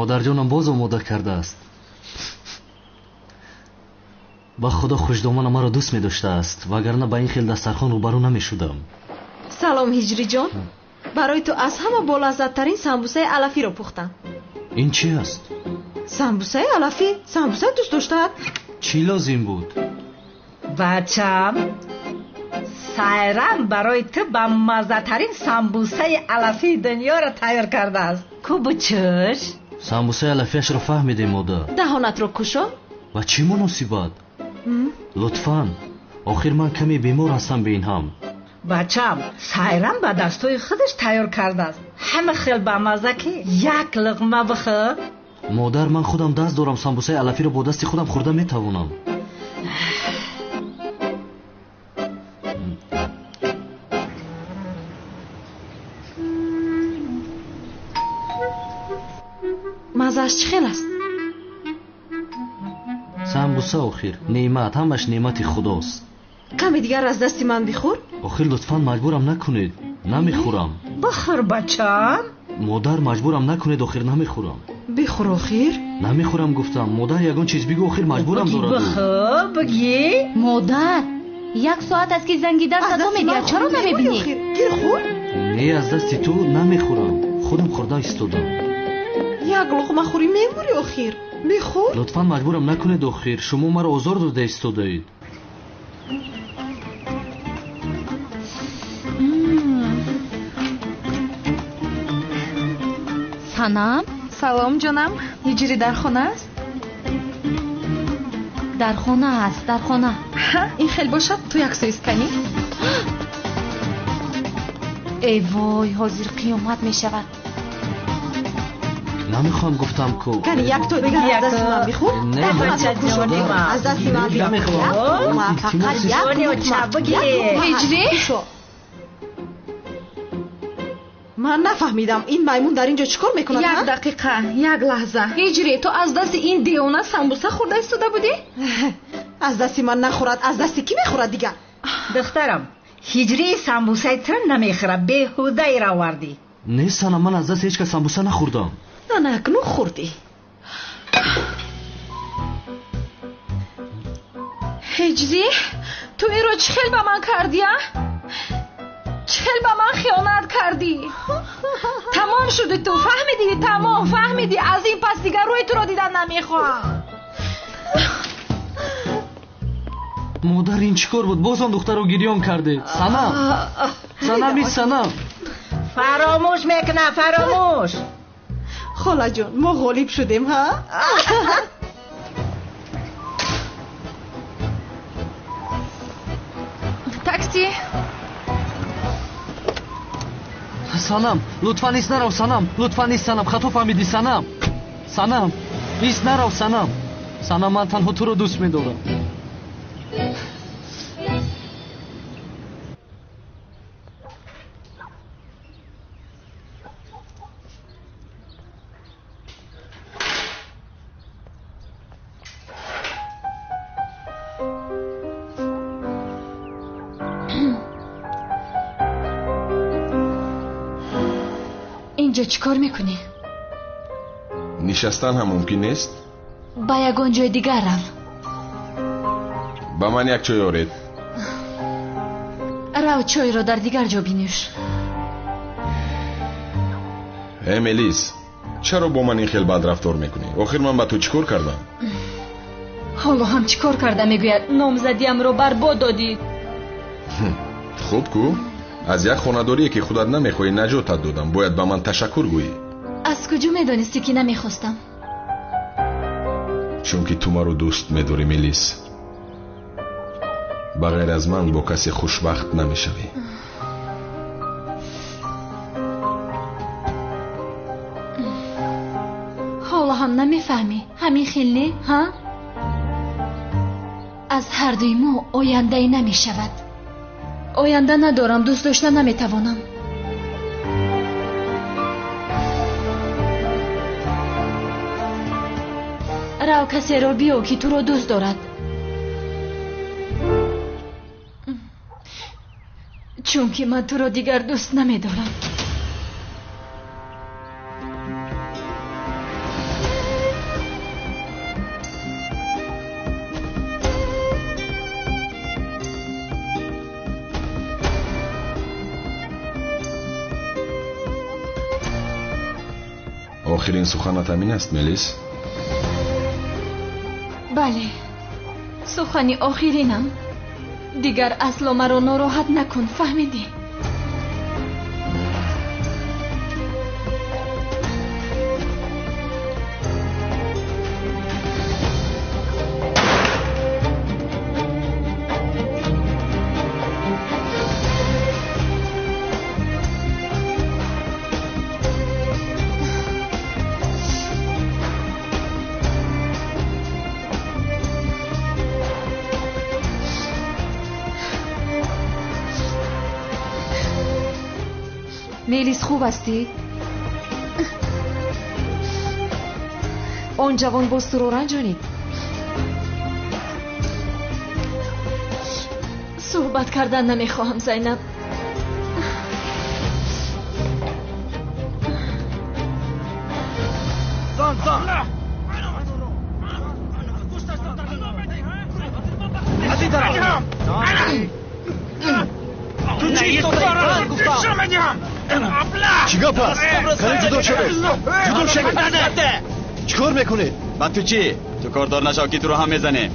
модарҷонам боз омода кардааст. ба худо хушдомана маро дӯст медоштааст, вагарна ба ин хел дастархон рӯбарӯ намешудам. салом ҳиҷриҷон. барои ту аз ҳама болаззаттарин самбусаи алафиро пухтам. ин чӣ аст? самбусаи алафӣ? самбуса дӯст доштаат? чӣ лозим буд? бачам, сайрам барои ту ба маззатарин самбусаи алафии дунёро тайёр кардааст. кубучуш самбусаи алафиашро фаҳмидем модар. даҳонатро кушо. ба чӣ муносибат? лутфан, охир ман каме бемор ҳастам бе ин ҳам. бачам, сайрам ба дастҳои худаш тайёр кардааст. ҳама хел бамазза ки як луқма бихӯр. модар, ман худам даст дорам, самбусаи алафиро бо дасти худам хӯрда метавонам. маззааш чӣ хел аст? самбуса охир неъмат, ҳамаш неъмати худост. каме дигар аз дасти ман бихӯр. охир лутфан маҷбурам накунед, намехӯрам. бихӯр бачам. модар, маҷбурам накунед, охир намехӯрам. бихӯр охир. намехӯрам гуфтам. модар, ягон чиз бигӯ, охир маҷбурам дораду. бихӯр, бигӣ. модар, 1 соат аст ки занги дар садо медиҳад, чаро намебинӣ? гир хӯр. не, аз дасти ту намехӯрам. худам хӯрда истодам. як луқма хӯрӣ мемурӣ охир. бихӯр. лутфан маҷбурам накунед охир. шумо маро озор дода истодаед. санам. салом ҷонам. ҳиҷри дар хона аст? дар хона аст, дар хона. ин хел бошад, ту як сӯ исканӣ. эй вой, ҳозир қиёмат мешавад. намехоҳам гуфтам ку. кани як то дигар аз дасти ман бихӯр. аз дасти ман бихӯр. фақат як луқма. ҳиҷри? ман нафаҳмидам ин маймун дар ин ҷо чӣ кор мекунад? як дақиқа, як лаҳза. ҳиҷри, ту аз дасти ин девона самбуса хӯрда истода будӣ? аз дасти ман нахӯрад, аз дасти кӣ мехӯрад дигар? духтарам, ҳиҷри самбусаи ту намехӯрад, беҳуда ира овардӣ. не санам, ман аз дасти ҳеҷ кас самбуса нахӯрдам. нанакну хӯрдӣ. ҳиҷри, ту инро чӣ хел ба ман кардия? чӣ хел ба ман хиёнат кардӣ? тамом шуди ту, фаҳмидӣ? тамом фаҳмидӣ? аз ин пас дигар рӯи туро дидан намехоҳам. модар, ин чӣ кор буд? бозам духтаро гирён кардед. санам, санам, ин санам. фаромӯш мекунам, фаромӯш. холаҷон, мо ғолиб шудем, ҳа? такси. санам, лутфан ист нарав. санам, лутфан ист. санам, хато фаҳмидӣ. санам, санам, ист нарав. санам, санам, ман танҳо туро дӯст медорам. اینجا چی کار میکنی؟ нишастан ҳам мумкин нест? ба ягон ҷои дигар рав. ба ман як чой оред. рав чойро дар дигар ҷо бинӯш. мелис, чаро бо ман ин хел бадрафтор мекунӣ? охир ман ба ту чӣ кор кардам? ҳоло ҳам чӣ кор карда мегӯяд? номзадиамро барбод додид. хуб ку, аз як хонадорие ки худат намехоҳӣ наҷотат додам. бояд ба ман ташаккур гӯӣ. аз куҷо медонистӣ ки намехостам? чунки ту маро дӯст медорӣ мелис. ба ғайр аз ман бо касе хушбахт намешавӣ. ҳоло ҳам намефаҳмӣ? ҳамин хел не ҳа? аз ҳардуи мо ояндаи намешавад. оянда надорам, дӯст дошта наметавонам. рав касеро биё ки туро дӯст дорад. чунки ман туро дигар дӯст намедорам. охирин суханат ҳамин аст мелис? бале, сухани охиринам. дигар асло маро нороҳат накун, фаҳмидӣ? мелис, хуб ҳастӣ? он ҷавон боз туро ранҷонид? суҳбат кардан намехоҳам, зайнаб. چی گپ است؟ کنید جدا شوید. جدا شوید. چی کار میکنید؟ با تو چی؟ تو کاردار نشو که تو رو هم میزنه.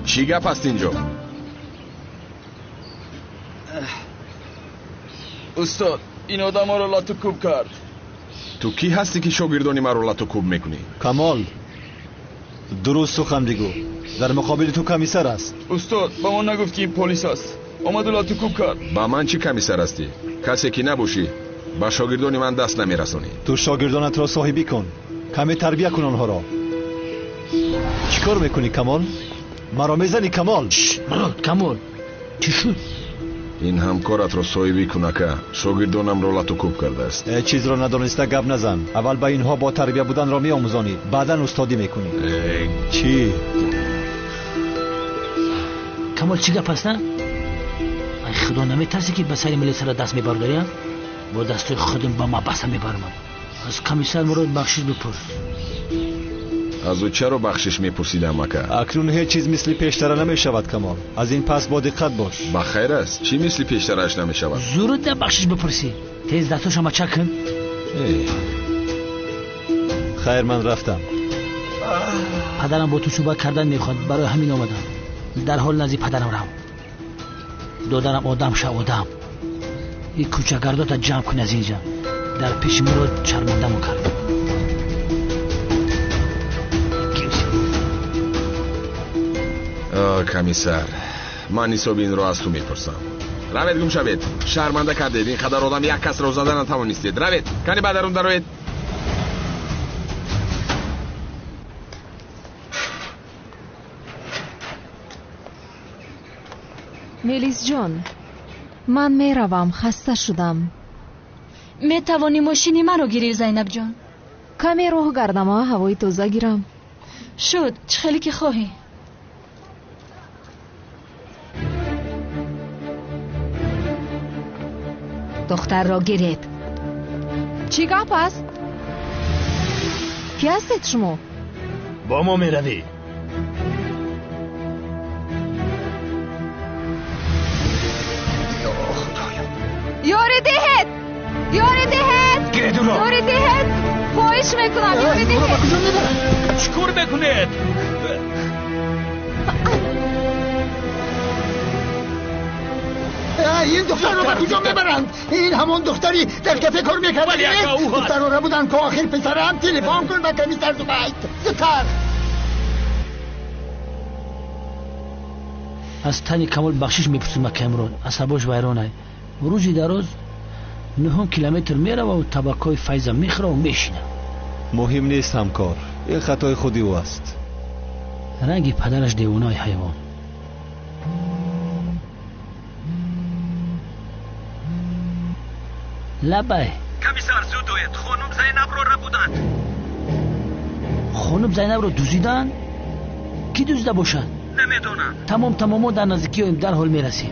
چی گپ است اینجا؟ استاد این آدم ها رو لاتو کوب کرد. تو کی هستی که شاگردانی ما رو لاتو کوب میکنی؟ کمال درست سخن بگو. در مقابل تو کمیسر است. استاد با من نگفت که این پلیس است. آمد و لاتو کوب کرد. با من چی کمیسر هستی؟ کسی که نباشی با شاگردانی من دست نمیرسونی. تو شاگردانت را صاحبی کن. کمی تربیت کن آنها را. چی کار میکنی کمال؟ مرا میزنی کمال؟ مراد کمال چی شد؟ این همکارت را صاحبی کن که شاگردانم را لاتو کوب کرده است. چیز را ندانسته گپ نزن. اول با اینها با تربیت بودن را میآموزانی، بعدا استادی میکنی. چی؟ کمال چی گپ است؟ ای خدا نمیترسی که به سر ملیس را دست میبرداری؟ با دستای خودم با ما بسته میبرم. از کمیسر مراد بخشش بپرس. از او چرا بخشش میپرسیدم اکا؟ اکنون هیچ چیز مثل پیشتر نمیشود کمال. از این پس با دقت باش. بخیر است. چی مثل پیشترش نمیشود؟ زورت ده بخشش بپرسی. تیز دستاش هم چک کن. خیر من رفتم. پدرم با تو صحبت کردن میخواد، برای همین آمدم. در حال نزدیک پدرم رم. دادرم آدم شو آدم. این کوچه‌گردات جمع کن از اینجا. در پیش مراد شرمنده‌مو کرد. کمیسر من حساب این رو از تو میپرسم. روید گم شوید. شرمنده کردید. این قدر آدم یک کس رو زدن نتوانستید. روید کنی بدرون دروید. ملیس جان، من میروم، خسته شدم. میتوانی ماشینی مرا گیری زینب جان؟ کمی راه گردم و هوای تازه گیرم. شد چه خیلی که خواهی. دختر را گرفت. چی گپ است؟ کی هستید شما؟ با ما میروی. یاری دهید، یاری دهید، یاری دهید، خواهش میکنم یاری دهید. چیکار میکنید؟ این دختر رو به کجا میبرند؟ این همون دختری در کفه کار میکردی؟ دختر رو بودن که آخر پسرم تلفن کن به کمیسر زبید. زودتر. از تنی کمال بخشش میپرسیم که امرون عصباش ویرانه. روزی در روز 9 کیلومتر میره و طبقای فیضم میخوره و میشینه. مهم نیست همکار، این خطای خودی او است. رنگی پدرش دیوانای حیوان. لبه کمیسر زود اوید، خانم زینب رو بودند. خانم زینب رو دوزیدن؟ کی دوزیده باشد؟ نمیدونم. تمام در نزدیکی ایم در حال میرسیم.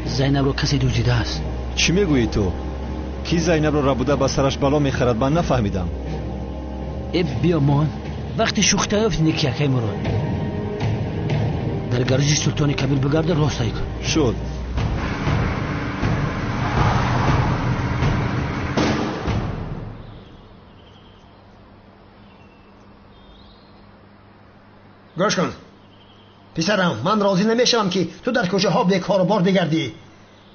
زینب رو کسی دوزیده است. چی میگویی تو؟ کی زینب رو ربوده به سرش بلا میخرد؟ من نفهمیدم. بیا مان وقتی شوخته یافت نیکی اکی مراد در گرجی سلطان کبیر بگرده راستایی کن. شد. گوش کن پسرم، من راضی نمیشم که تو در کوچه ها بیکار و بار بگردی.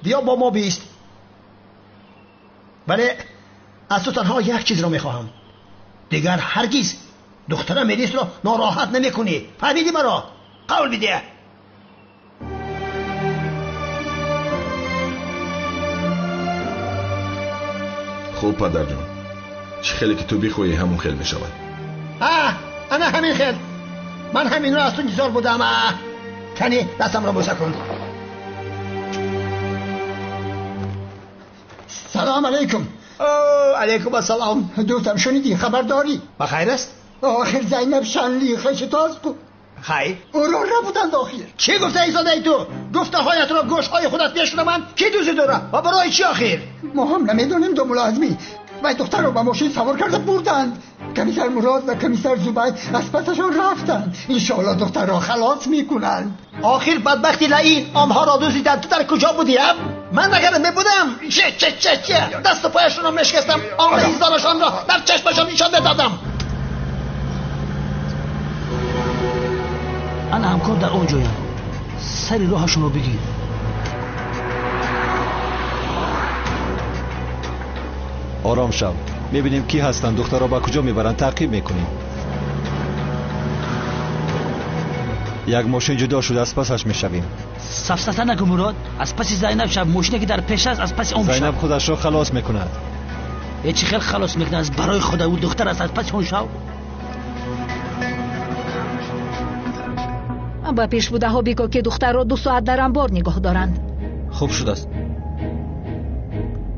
بیا با ما بیست. ولی از تو تنها یک چیز را میخواهم، دیگر هرگز دخترم ملیس را ناراحت نمیکنی. فهمیدی مرا؟ قول بده. خوب پدر جان، چه خیلی که تو بخوایی همون خیل میشود. انا همین خیل. من همین رو از تو انتظار بودم. کنی دستم را بوسه کن. سلام علیکم. علیکم السلام. دوستم شنیدی؟ خبر داری؟ بخیر است؟ آخر زینب شنلیخش تاز کو. خیر؟ او را بودن داخل. چی گفته ایزاده ای تو؟ گفته هایت را گوش های خودت بیشتر من کی دوزی داره و برای چی آخر؟ ما هم نمیدونیم دو ملازمی و دختر رو به ماشین سوار کرده بردند. کمیسر مراد و کمیسر زبید از پسشان رفتند. انشاءالله دختر را خلاص میکنند. آخر بدبختی لعین آنها را دوزیدند. تو در کجا بودیم؟ من نگرم میبودم. چه دست و پایشون را مشکستم. آن ایزدارشان را در چشمشان نشان دادم. انا همکار در آنجایم. سری راهشون رو بگیر. آرام شو. میبینیم کی هستن، دختر را با کجا میبرن، تعقیب میکنیم. یک ماشین جدا شده، از پسش میشویم. سفسطه نکن مراد. از پس زینب شب ماشینی که در پیش است از پس اون شب. زینب خودش را خلاص میکند. چی خیلی خلاص میکنه؟ از برای خدا او دختر است از پس اون شب. با پیش بوده ها بگو که دختر را 2 ساعت در انبار نگاه دارند. خوب شده است.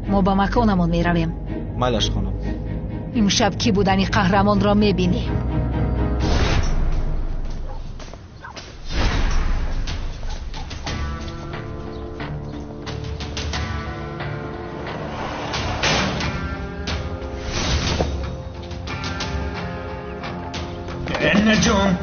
ما با مکانمون میرویم. مایلش خانم. امشب کی بودنی قهرمان را میبینی. نجوم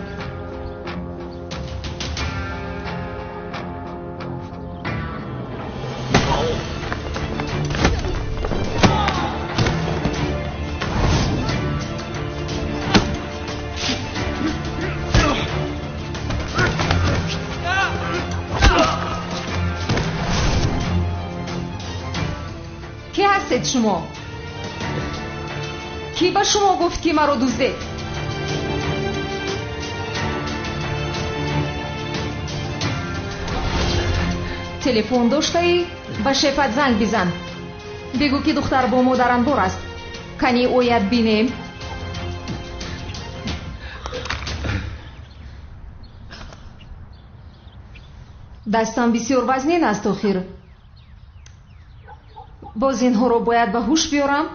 کی هستید شما؟ کی با شما گفت که مرا دزدید؟ تلفن داشته ای؟ به شفت زنگ بزن. بگو که دختر با ما در انبار است. کنی اوید بینیم؟ دستم بسیار وزنین است آخر. боз инҳоро бояд ба ҳуш биёрам.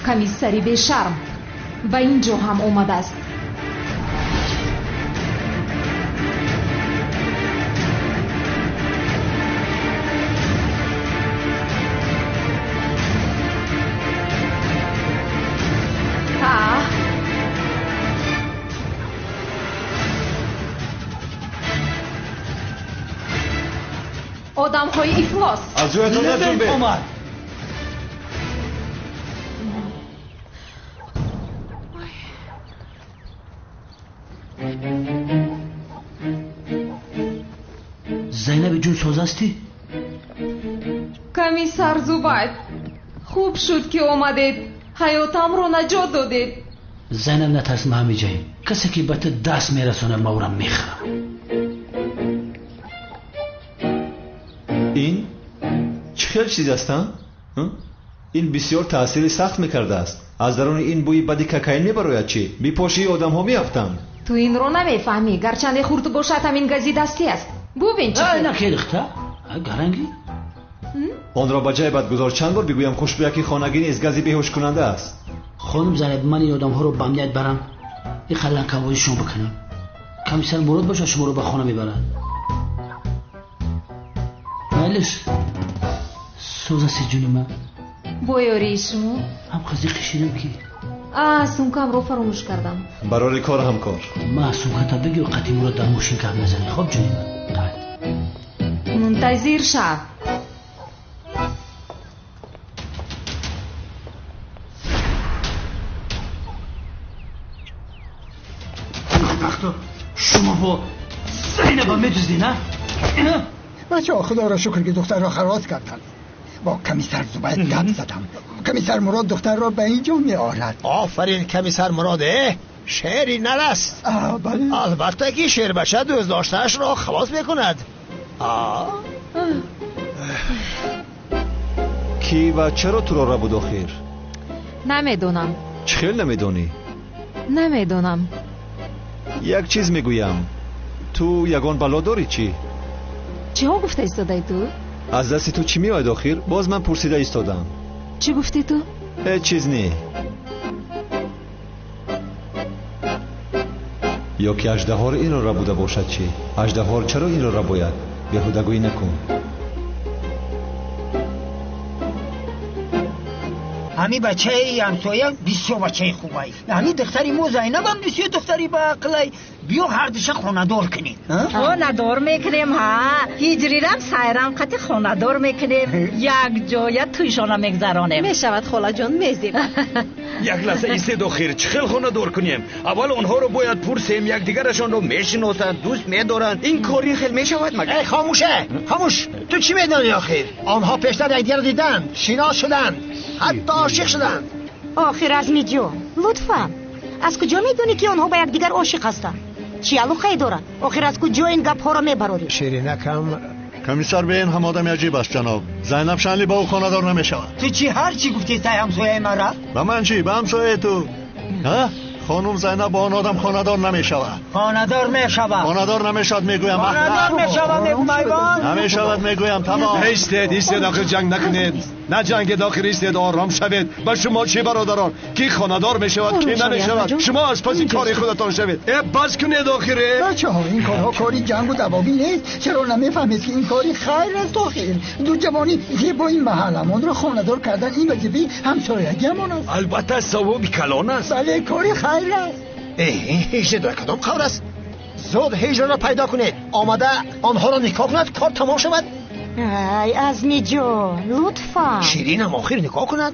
комиссари бешарм ба ин ҷо ҳам омадааст. одамҳои ифлос аз ҷоятон наҷунбед. зайнаби ҷун созасти? комиссар зубайд, хуб шуд ки омадед, ҳаётамро наҷот додед. зайнаб натарс, ма ҳамиҷоем. касе ки ба ту даст мерасонад ма ӯра мехарам. ин чӣ хел чиз аст? ин бисёр таъсири сахт мекардааст. аз даруни ин бӯи бади кокаин мебарояд. чӣ бипошии одамҳо меафтанд? ту инро намефаҳмӣ. гарчанде хурд бошад ҳамин гази дастӣ аст. бубин чӣ накелихта гаранги онро ба ҷай бад гузор. чанд бор бигӯям хушбӯяки хонагӣ низ гази беҳушкунанда аст. хонум Зайнаб, ман ин одамҳоро ба амният барам, ин қаланкавозишон бикунам. комиссар Мурод бошад шуморо ба хона мебарад. майлиш созаси ҷуни ман. боёрии шумо ҳам қази қишидам ки сумкамро фаромӯш кардам. барори кор ҳамкор. ма сумката бигӣ қати Мурод дар мошин кар мезани. хоб ҷуни ман мунтазир шав. шумо бо Зайнаба медуздӣ, на? بچه‌ها خدا را شکر که دختر را خلاص کردن. با کمیسر زبید گپ زدم. کمیسر مراد دختر را به اینجا می‌آورد. آفرین کمیسر مراد، شعری نرست. بله. البته که شعر بشه دزداشته‌اش را خلاص میکند. کی و چرا تو را ربود آخر؟ نمیدونم. چه خیل نمیدونی؟ نمیدونم. یک چیز میگویم. تو یگان بلا داری چی؟ چی ها گفته ایستاده تو؟ از دست تو چی میآید آخر؟ باز من پرسیده ایستادم. چی گفتی تو؟ هیچ چیز نی. یا که اژدها این را ربوده باشد چی؟ اژدها چرا این را رباید؟ بیهودگویی نکن. همی بچه ای همسایه بسیار بچه خوبه ای. همی دختری مو زینب هم بسیار دختری با عقلی. بیا هر دشه خاندار کنیم. خاندار میکنیم ها. هجری رم سایرم قطع خاندار میکنیم. یک جای تویشان میگذرانیم. میشود خاله جان میزیم. یک لحظه ایستید آخر چه خیل خاندار کنیم. اول اونها رو باید پرسیم یک دیگرشان رو میشناسند، دوست میدارند. این کاری خیل میشود مگر؟ خاموشه خاموش. تو چی میدانی آخر؟ آنها پیشتر یکدیگر دیدن، شناس شدن، حتی عاشق شدن. آخر عزمی جون لطفا از کجا میدونی که آنها به یکدیگر عاشق هستند؟ چی علاقه دارن؟ آخر از کجا این گپ ها را میبراری؟ شیرینکم کمیسر به این هم آدم عجیب است جناب. زینب شنلی با او خاندار نمیشود. تو چی هر چی گفتی سای همسایه مرا؟ به من چی؟ به همسایه تو. ها؟ خانم زینب با آن آدم خاندار نمیشود. خاندار میشود. خاندار نمیشود میگویم. خاندار میشود میگویم. نمیشود میگویم تمام. ایستید آخر جنگ نکنید. نه جنگ داخل ایستید آرام شوید. با شما چی برادران؟ کی خاندار میشود کی نمیشود؟ شما از پس کاری خودتان شوید. بس کنید آخره. بچه‌ها این کارها کاری جنگ و دعوی نیست. چرا نمیفهمید که این کاری خیر است آخر؟ دو جوانی با این محلمون را خاندار کردن این وظیفه همسایگیمان است. البته ثواب کلان است. بله کاری خیر است. هیچ در کدام خبر است؟ زود هجر را پیدا کنید. آمده آنها را نکاح کند کار تمام شود. ای عزمی جون لطفا. شیرینم آخر نکاح کند.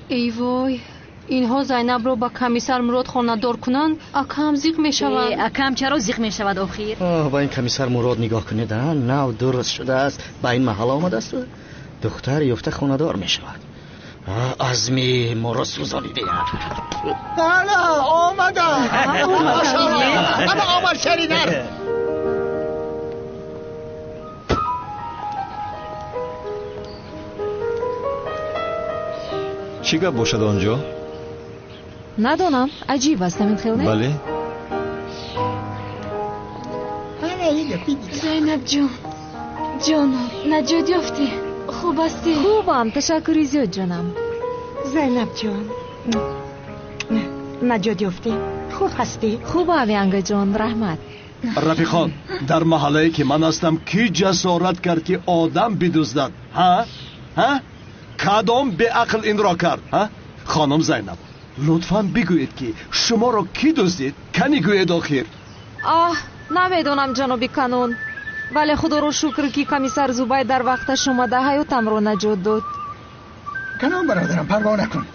ای وای اینها زینب رو با کمیسر مراد خاندار کنند اکم زیق می شود. اکم چرا زیق می شود آخر؟ با این کمیسر مراد نگاه کنید. نو درست شده است. با این محل آمده است. دختر یافته خاندار می شود. عزمی ما را سوزانیده. بله آمده. اما آمد شرینر. چی گپ باشد آنجا؟ ندانم عجیب است همین خیلی. بله فهمیدی؟ زینب جون جانم نجات یافتی؟ خوب هستی؟ خوبم تشکری زیاد جانم. زینب جان نجات یافتی؟ خوب هستی؟ خوبم ینگه جان رحمت. رفیقان در محله که من هستم کی جسارت کرد که آدم بدزدد؟ ها؟ کدام به عقل این را کرد؟ خانم زینب لطفاً بگویید که شما را کی دزدید؟ کنی گوید آخر. نمیدونم جنابی کانون، ولی خدا رو شکر که کمیسر زوبای در وقتش اومده حیاتم رو نجات داد. کنون برادرم پروا نکن،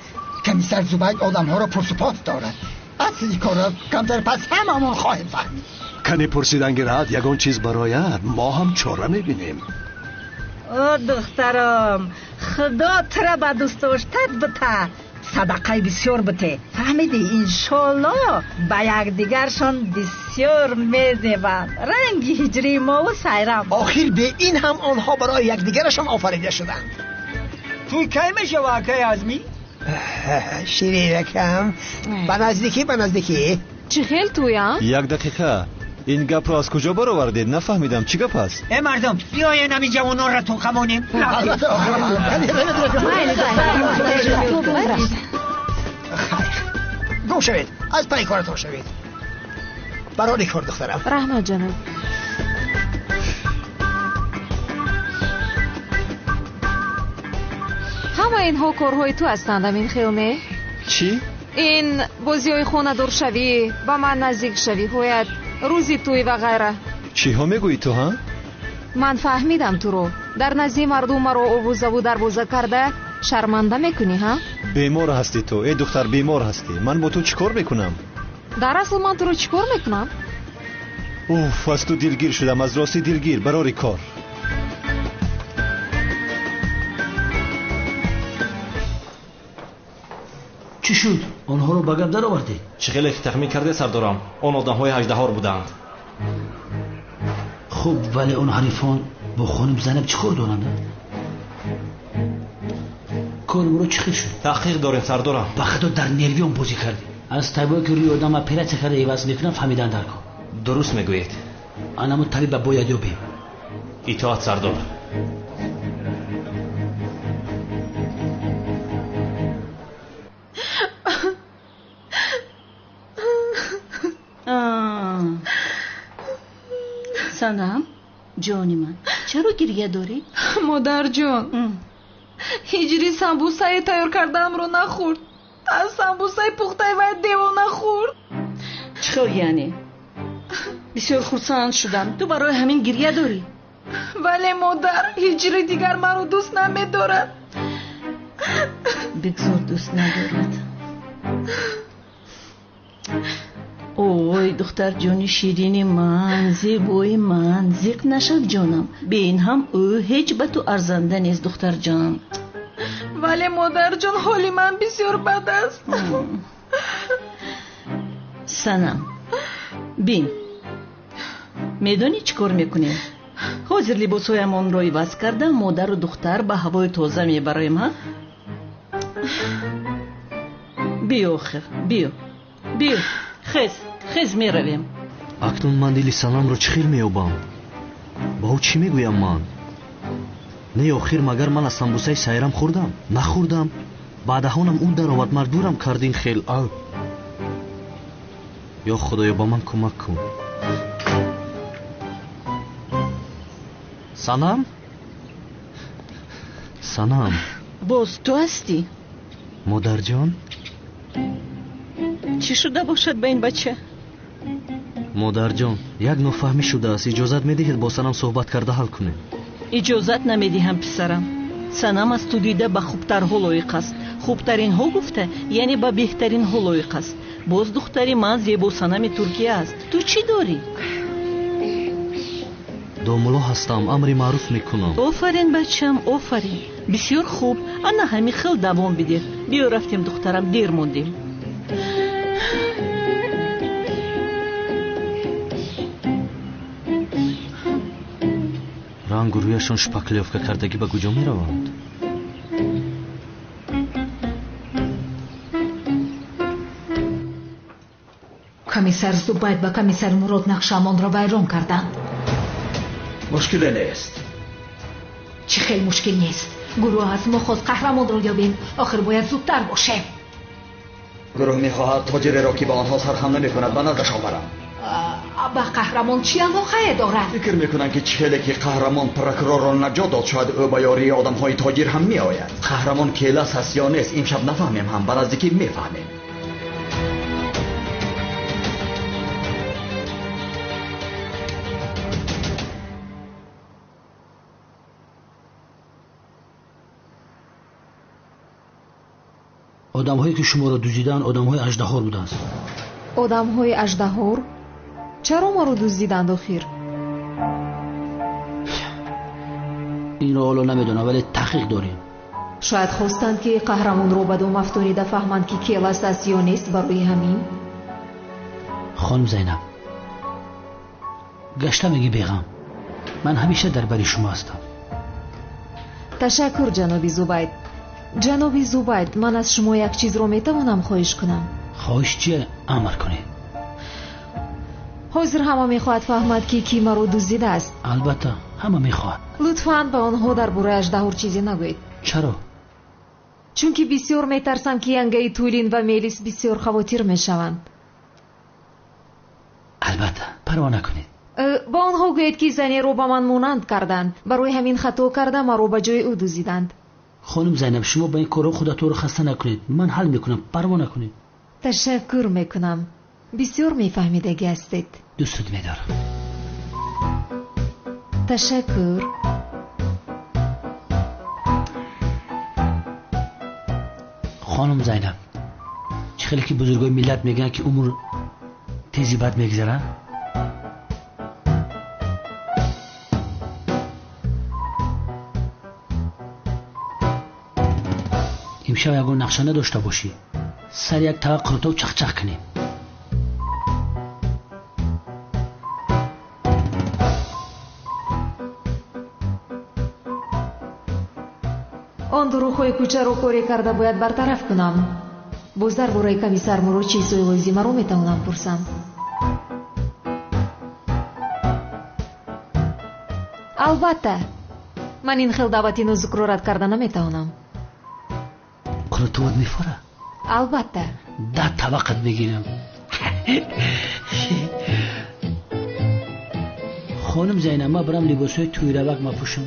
کمیسر زوبای آدم ها رو پرسپات دارد. اصلی کارا کمتر پس هممون خواهیم فهمید. کنی پرسیدن گرد یگان چیز برایت ما هم چاره میبینیم. او دخترم خدا تره به دوست داشتت بته، صدقه بسیار بته، فهمیدی؟ انشالله به یک دیگرشان بسیار میزیبند. رنگی هجری ما و سیرم آخر به این هم آنها برای یک دیگرشان آفریده شدند. توی کی میشه واقعی آزمی؟ شیرینکم به نزدیکی چی خیل تویم؟ یک دقیقه این گپ را از کجا برآوردید؟ نفهمیدم چی گپ است؟ مردم بیاین همین جوانان را تو قمونیم. گم شوید از پای کارتون شوید. برای کار دخترم. رحمت جناب. همه اینها کارهای تو هستند این خیلمه؟ چی؟ این بازیای خانه دار شوی، با من نزدیک شوی، هویت روزی توی و غیره. چی ها میگویی تو ها؟ من فهمیدم تو رو در نزد مردم مرا اوبوزه و دربوزه کرده شرمنده میکنی ها؟ بیمار هستی تو، ای دختر بیمار هستی. من با تو چیکار میکنم؟ در اصل من تو رو چیکار میکنم؟ اوف از تو دلگیر شدم، از راستی دلگیر برای کار. چی شد؟ آنها رو به گپ در آوردی؟ چه خیلی تخمین کرده سردارم، آن آدم‌های اژدها بودند. خوب ولی اون حریفان با خانم زینب چیکار دارند؟ کار برو چی خیلی شد؟ تحقیق داریم سردارم. به خدا در نروی اون بازی کردی. از طبعی که روی آدم اپراتسیا کرده ایواز میکنن فهمیدن در کار. درست میگویید. انما طبیب باید یابیم. اطاعت سردار. سلام جانی من، چرا گریه داری؟ مادر جان هجری سمبوسه تیار کردم رو نخورد. از سمبوسه پخته و دیو نخورد. چطور یعنی؟ بسیار خرسند شدم. تو برای همین گریه داری؟ ولی مادر هجری دیگر من رو دوست نمیدارد. بگذار دوست ندارد. اوی دختر جانی شیرینی من، زیبای من، زیق نشد جانم. به این هم او هیچ به تو ارزنده نیست دختر جان. ولی مادر جان حالی من بسیار بد است. سنم بین میدونی چی کار میکنیم؟ حاضر لباسهایمان رو عوض کرده مادر و دختر به هوای تازه میبریم ها؟ بیا آخر بیا خیز میرویم. اکنون من دلی سنم رو چی خیل میابم؟ با او چی میگویم من؟ نه آخر مگر من از سمبوسه سیرم خوردم؟ نخوردم. بعدهانم اون در آورد مردورم کردین خیل او. یا خدایا با من کمک کن. سنم باز تو هستی؟ مادر جان چی شده باشد به این بچه؟ مادر جان یک نفهمی شده است. اجازت میدهید با سنم صحبت کرده حل کنیم؟ اجازت نمیدهم پسرم. سنم از تو دیده به خوبترها لایق است. خوبترین ها گفته یعنی به بهترین ها لایق است. باز دختری من زیبا سنم ترکیه است. تو چی داری؟ دوملو هستم، امری معروف میکنم. آفرین بچم آفرین، بسیار خوب. انا همین خیل دوام بده. بیا رفتیم دخترم، دیر موندیم. رنگ رویشان شپکلیافکه کردگی به کجا می روند؟ کمیسر زوباید و کمیسر مراد نقشمان را ویران کردند. مشکلی نیست. چی خیلی مشکل نیست. گروه از ما خواست قهرمان رو یابیم. آخر باید زودتر باشه. گروه میخواهد تاجری را که به آنها سرخم نمیکند به نزدش آورم. به قهرمان چی علاقه دارد؟ فکر میکنن که چهله که قهرمان پرکرار را نجات داد شاید او به یاری آدم های تاجر هم میآید. قهرمان کیلس هست یا نیست امشب نفهمیم هم به نزدیکی میفهمیم. آدم‌هایی که شما را دزدیدند آدم‌های اژدهار بودند. آدم‌های اژدهار؟ چرا ما رو دزدیدند آخر؟ این را حالا نمیدونم ولی تحقیق داریم. شاید خواستند که قهرمان رو به دو افتانیده فهمند که کیلس است یا نیست برای همین. خانم زینب گشته میگی بیغم من همیشه در بری شما هستم. تشکر جنابی زبید. جنابی زبید من از شما یک چیز رو میتوانم خواهش کنم؟ خواهش چیه؟ امر کنید. حاضر همه میخواهد فهمد که کی ما رو دزدیده است. البته همه میخواهد. لطفاً به آنها در باره اژدهار چیزی نگویید. چرا؟ چون که بسیار میترسم که ینگه تولین و میلیس بسیار خواطر میشوند. البته پروا نکنید. با آنها گویید که زنی رو به من مانند کردند. برای همین خطا کرده ما رو به جای او دزدیدند. خانم زینب شما با این کارو خودتون رو خسته نکنید. من حل میکنم پروا نکنید. تشکر میکنم. بسیار میفهمیدگی هستید. دوستت میدارم. تشکر. خانم زینب چه خیلی که بزرگای ملت میگن که عمر تیزی بد میگذره. امشب اگر نقشه نداشته باشی سر یک طبق قروتا و چخ کنیم. آن دروغ‌های کوچه رو کاری کرده باید برطرف کنم. باز در باره کمیسر مرو چیزهای لازمه رو میتونم پرسم. البته من این خیل دعوتی نزدیک رو رد کرده نمیتونم. قروتوت میفوره؟ البته. ده طبقت بگیرم. خانم زینب ما برم لباسای توی روک ما پوشم.